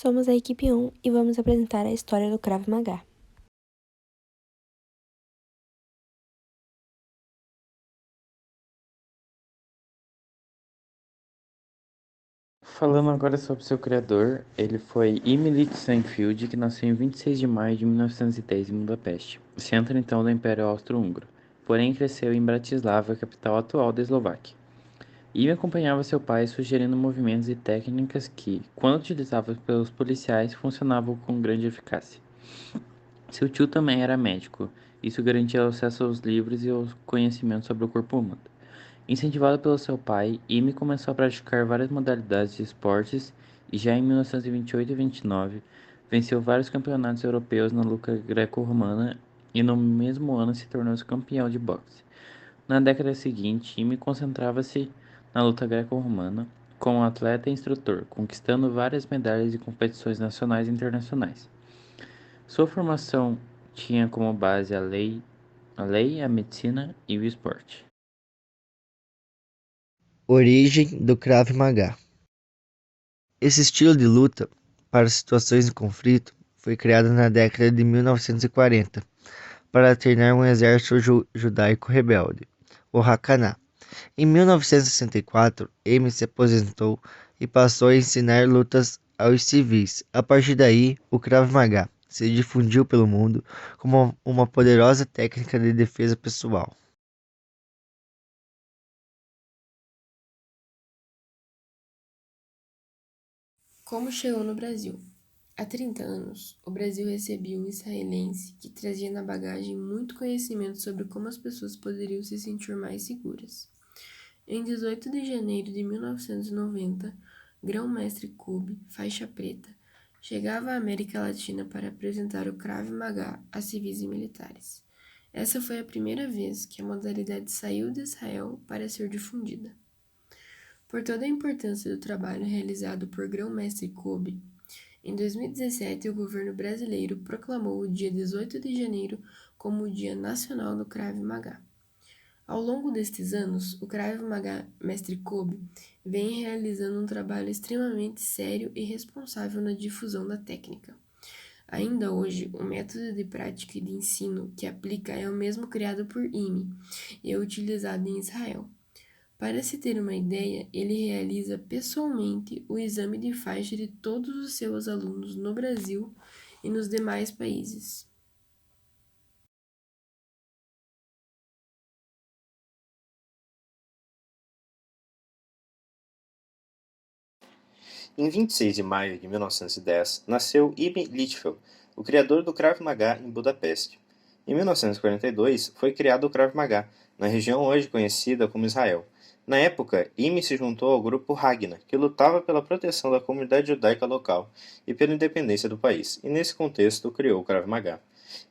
Somos a equipe 1 e vamos apresentar a história do Krav Maga. Falando agora sobre seu criador, ele foi Imre Seinfeld, que nasceu em 26 de maio de 1910 em Budapeste, centro então do Império Austro-Húngaro, porém cresceu em Bratislava, capital atual da Eslováquia. Imre acompanhava seu pai sugerindo movimentos e técnicas que, quando utilizados pelos policiais, funcionavam com grande eficácia. Seu tio também era médico, isso garantia acesso aos livros e aos conhecimentos sobre o corpo humano. Incentivado pelo seu pai, Ime começou a praticar várias modalidades de esportes e já em 1928 e 29 venceu vários campeonatos europeus na luta greco-romana e no mesmo ano se tornou campeão de boxe. Na década seguinte, Ime concentrava-se na luta greco-romana como atleta e instrutor, conquistando várias medalhas em competições nacionais e internacionais. Sua formação tinha como base a medicina e o esporte. Origem do Krav Maga. Esse estilo de luta para situações de conflito foi criado na década de 1940 para treinar um exército judaico rebelde, o Haganah. Em 1964, Amy se aposentou e passou a ensinar lutas aos civis. A partir daí, o Krav Maga se difundiu pelo mundo como uma poderosa técnica de defesa pessoal. Como chegou no Brasil? Há 30 anos, o Brasil recebia um israelense que trazia na bagagem muito conhecimento sobre como as pessoas poderiam se sentir mais seguras. Em 18 de janeiro de 1990, Grão-Mestre Kube, faixa preta, chegava à América Latina para apresentar o Krav Maga a civis e militares. Essa foi a primeira vez que a modalidade saiu de Israel para ser difundida. Por toda a importância do trabalho realizado por Grão-Mestre Kube, em 2017 o governo brasileiro proclamou o dia 18 de janeiro como o Dia Nacional do Krav Maga. Ao longo destes anos, o Krav Maga Mestre Kube vem realizando um trabalho extremamente sério e responsável na difusão da técnica. Ainda hoje, o método de prática e de ensino que aplica é o mesmo criado por Ime e é utilizado em Israel. Para se ter uma ideia, ele realiza pessoalmente o exame de faixa de todos os seus alunos no Brasil e nos demais países. Em 26 de maio de 1910, nasceu Ibn Lichfield, o criador do Krav Maga em Budapeste. Em 1942, foi criado o Krav Maga, na região hoje conhecida como Israel. Na época, Imi se juntou ao grupo Haganah, que lutava pela proteção da comunidade judaica local e pela independência do país, e nesse contexto criou o Krav Maga.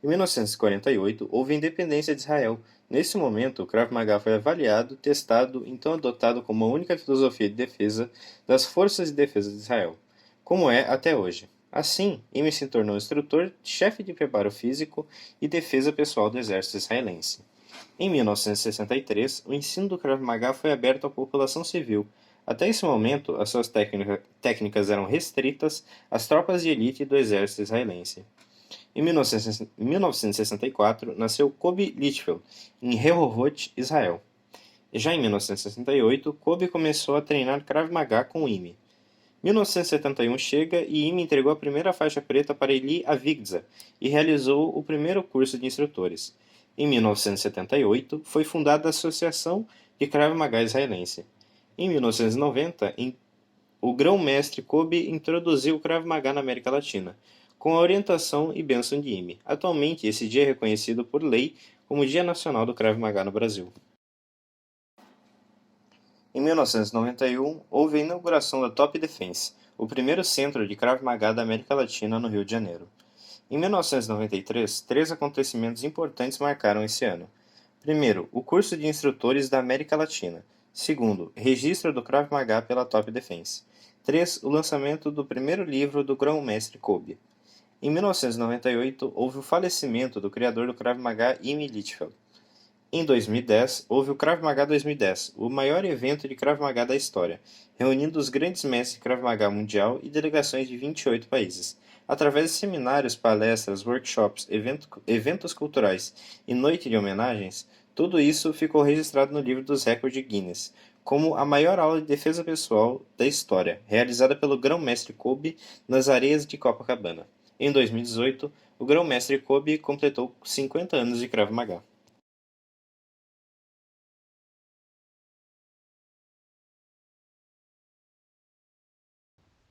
Em 1948, houve a independência de Israel. Nesse momento, o Krav Maga foi avaliado, testado, então adotado como a única filosofia de defesa das Forças de Defesa de Israel, como é até hoje. Assim, Imi se tornou instrutor, chefe de preparo físico e defesa pessoal do exército israelense. Em 1963, o ensino do Krav Maga foi aberto à população civil. Até esse momento, as suas técnicas eram restritas às tropas de elite do exército israelense. Em 1964, nasceu Kobe Litchfield, em Rehovot, Israel. Já em 1968, Kobe começou a treinar Krav Maga com Imi. 1971 chega e Imi entregou a primeira faixa preta para Eli Avigdor e realizou o primeiro curso de instrutores. Em 1978, foi fundada a Associação de Krav Maga Israelense. Em 1990, o grão-mestre Kobe introduziu o Krav Maga na América Latina, com a orientação e bênção de Imi. Atualmente, esse dia é reconhecido por lei como Dia Nacional do Krav Maga no Brasil. Em 1991, houve a inauguração da Top Defense, o primeiro centro de Krav Maga da América Latina no Rio de Janeiro. Em 1993, três acontecimentos importantes marcaram esse ano. Primeiro, o curso de instrutores da América Latina. Segundo, registro do Krav Maga pela Top Defense. 3. O lançamento do primeiro livro do grão-mestre Kobe. Em 1998, houve o falecimento do criador do Krav Maga, Imi Lichfield. Em 2010, houve o Krav Maga 2010, o maior evento de Krav Maga da história, reunindo os grandes mestres de Krav Maga mundial e delegações de 28 países. Através de seminários, palestras, workshops, eventos culturais e noite de homenagens, tudo isso ficou registrado no livro dos recordes Guinness, como a maior aula de defesa pessoal da história, realizada pelo grão-mestre Kobe nas areias de Copacabana. Em 2018, o grão-mestre Kobe completou 50 anos de Krav Maga.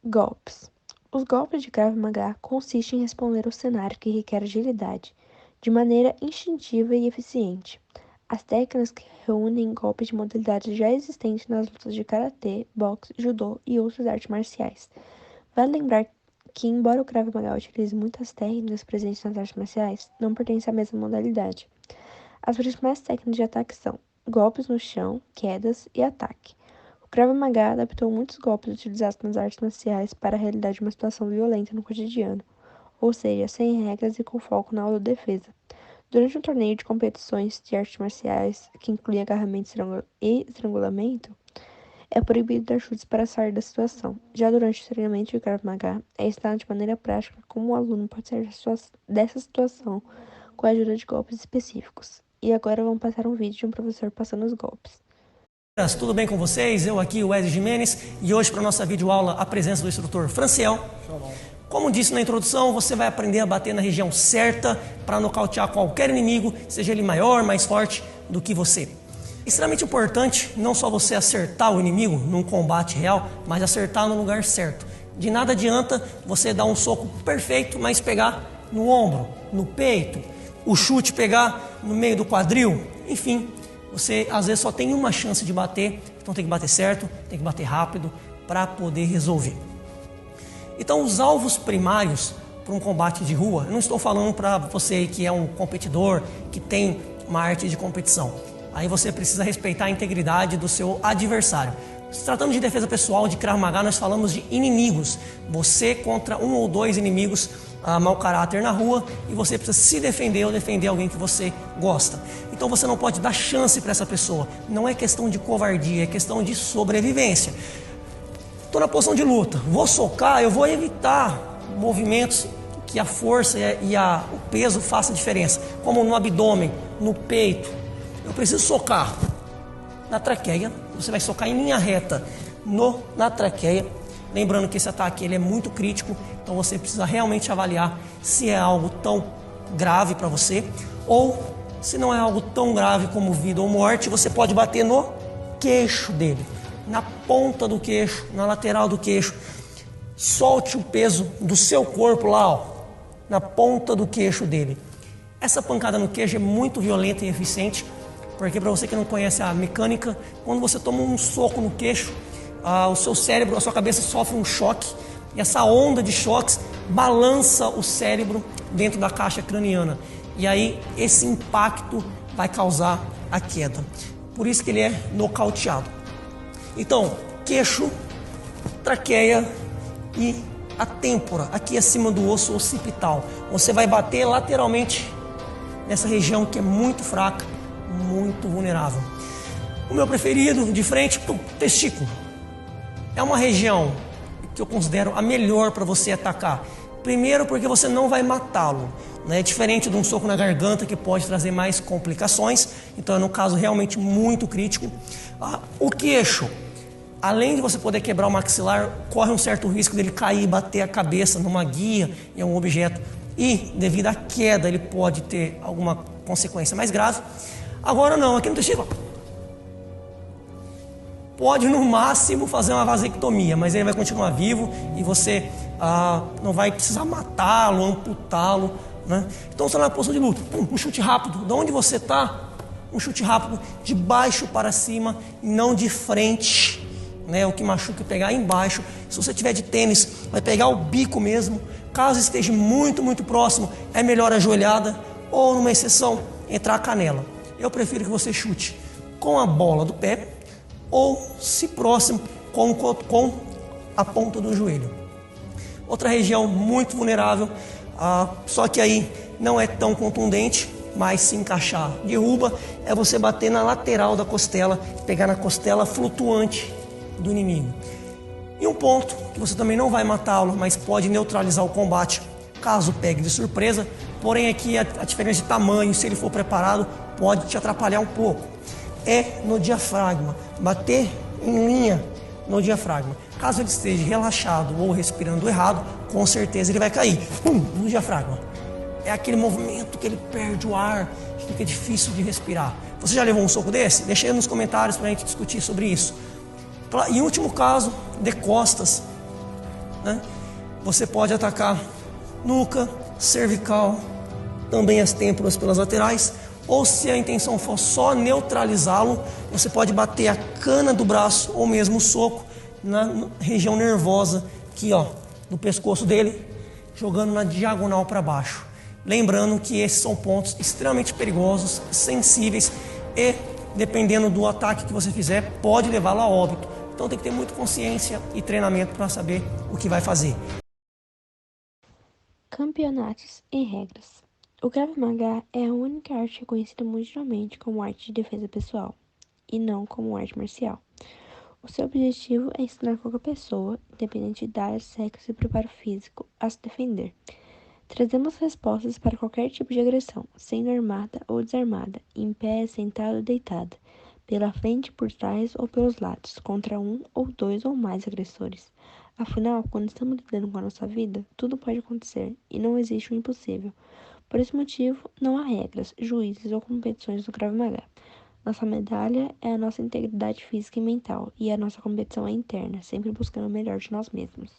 Golpes. Os golpes de Krav Maga consistem em responder ao cenário que requer agilidade, de maneira instintiva e eficiente. As técnicas que reúnem golpes de modalidades já existentes nas lutas de karatê, boxe, judô e outras artes marciais. Vale lembrar que, embora o Krav Maga utilize muitas técnicas presentes nas artes marciais, não pertence à mesma modalidade. As principais técnicas de ataque são golpes no chão, quedas e ataque. O Krav Maga adaptou muitos golpes utilizados nas artes marciais para a realidade de uma situação violenta no cotidiano, ou seja, sem regras e com foco na autodefesa. Durante um torneio de competições de artes marciais, que inclui agarramento e estrangulamento, é proibido dar chutes para sair da situação. Já durante o treinamento de Krav Maga, é ensinado de maneira prática como o aluno pode sair dessa situação com a ajuda de golpes específicos. E agora vamos passar um vídeo de um professor passando os golpes. Tudo bem com vocês? Eu aqui, o Wesley Jimenez, e hoje para a nossa videoaula a presença do instrutor Franciel. Como disse na introdução, você vai aprender a bater na região certa para nocautear qualquer inimigo, seja ele maior, mais forte do que você. Extremamente importante não só você acertar o inimigo num combate real, mas acertar no lugar certo. De nada adianta você dar um soco perfeito, mas pegar no ombro, no peito, o chute pegar no meio do quadril, enfim. Você às vezes só tem uma chance de bater, então tem que bater certo, tem que bater rápido para poder resolver. Então os alvos primários para um combate de rua, eu não estou falando para você que é um competidor, que tem uma arte de competição. Aí você precisa respeitar a integridade do seu adversário. Se tratando de defesa pessoal de Krav Maga, nós falamos de inimigos. Você contra um ou dois inimigos mau caráter na rua e você precisa se defender ou defender alguém que você gosta. Então você não pode dar chance para essa pessoa. Não é questão de covardia, é questão de sobrevivência. Estou na posição de luta, vou socar, eu vou evitar movimentos que a força e o peso façam diferença, como no abdômen, no peito. Eu preciso socar na traqueia, você vai socar em linha reta na traqueia. Lembrando que esse ataque ele é muito crítico, então você precisa realmente avaliar se é algo tão grave para você, ou se não é algo tão grave como vida ou morte, você pode bater no queixo dele, na ponta do queixo, na lateral do queixo. Solte o peso do seu corpo lá, ó, na ponta do queixo dele. Essa pancada no queixo é muito violenta e eficiente, porque para você que não conhece a mecânica, quando você toma um soco no queixo, o seu cérebro, a sua cabeça sofre um choque, e essa onda de choques balança o cérebro dentro da caixa craniana. E aí esse impacto vai causar a queda. Por isso que ele é nocauteado. Então, queixo, traqueia e a têmpora, aqui acima do osso occipital. Você vai bater lateralmente nessa região que é muito fraca, muito vulnerável. O meu preferido, de frente, testículo. É uma região que eu considero a melhor para você atacar. Primeiro porque você não vai matá-lo, né? Diferente de um soco na garganta que pode trazer mais complicações. Então é um caso realmente muito crítico. O queixo, além de você poder quebrar o maxilar, corre um certo risco dele cair e bater a cabeça numa guia, em algum objeto. E devido à queda ele pode ter alguma consequência mais grave. Agora não, aqui no testículo pode no máximo fazer uma vasectomia, mas ele vai continuar vivo e você não vai precisar matá-lo, amputá-lo, né? Então você está na posição de luta, um chute rápido, de onde você está, um chute rápido de baixo para cima, não de frente, né? O que machuca é pegar embaixo. Se você tiver de tênis, vai pegar o bico mesmo. Caso esteja muito, muito próximo, é melhor a joelhada ou, numa exceção, entrar a canela. Eu prefiro que você chute com a bola do pé ou, se próximo, com a ponta do joelho. Outra região muito vulnerável, só que aí não é tão contundente, mas se encaixar. Derruba é você bater na lateral da costela, pegar na costela flutuante do inimigo. E um ponto que você também não vai matá-lo, mas pode neutralizar o combate caso pegue de surpresa, porém aqui a diferença de tamanho, se ele for preparado, pode te atrapalhar um pouco. É no diafragma, bater em linha no diafragma. Caso ele esteja relaxado ou respirando errado, com certeza ele vai cair no diafragma. É aquele movimento que ele perde o ar, fica difícil de respirar. Você já levou um soco desse? Deixa aí nos comentários para a gente discutir sobre isso. Em último caso, de costas, né? Você pode atacar nuca, cervical, também as têmporas pelas laterais, ou se a intenção for só neutralizá-lo, você pode bater a cana do braço ou mesmo o soco na região nervosa aqui, ó, do pescoço dele, jogando na diagonal para baixo. Lembrando que esses são pontos extremamente perigosos, sensíveis e, dependendo do ataque que você fizer, pode levá-lo a óbito. Então tem que ter muita consciência e treinamento para saber o que vai fazer. Campeonatos e regras. O Krav Maga é a única arte reconhecida mundialmente como arte de defesa pessoal, e não como arte marcial. O seu objetivo é ensinar qualquer pessoa, independente de idade, sexo e preparo físico, a se defender. Trazemos respostas para qualquer tipo de agressão, sendo armada ou desarmada, em pé, sentado ou deitada, pela frente, por trás ou pelos lados, contra um ou dois ou mais agressores. Afinal, quando estamos lidando com a nossa vida, tudo pode acontecer e não existe o impossível. Por esse motivo, não há regras, juízes ou competições no Krav Maga. Nossa medalha é a nossa integridade física e mental, e a nossa competição é interna, sempre buscando o melhor de nós mesmos.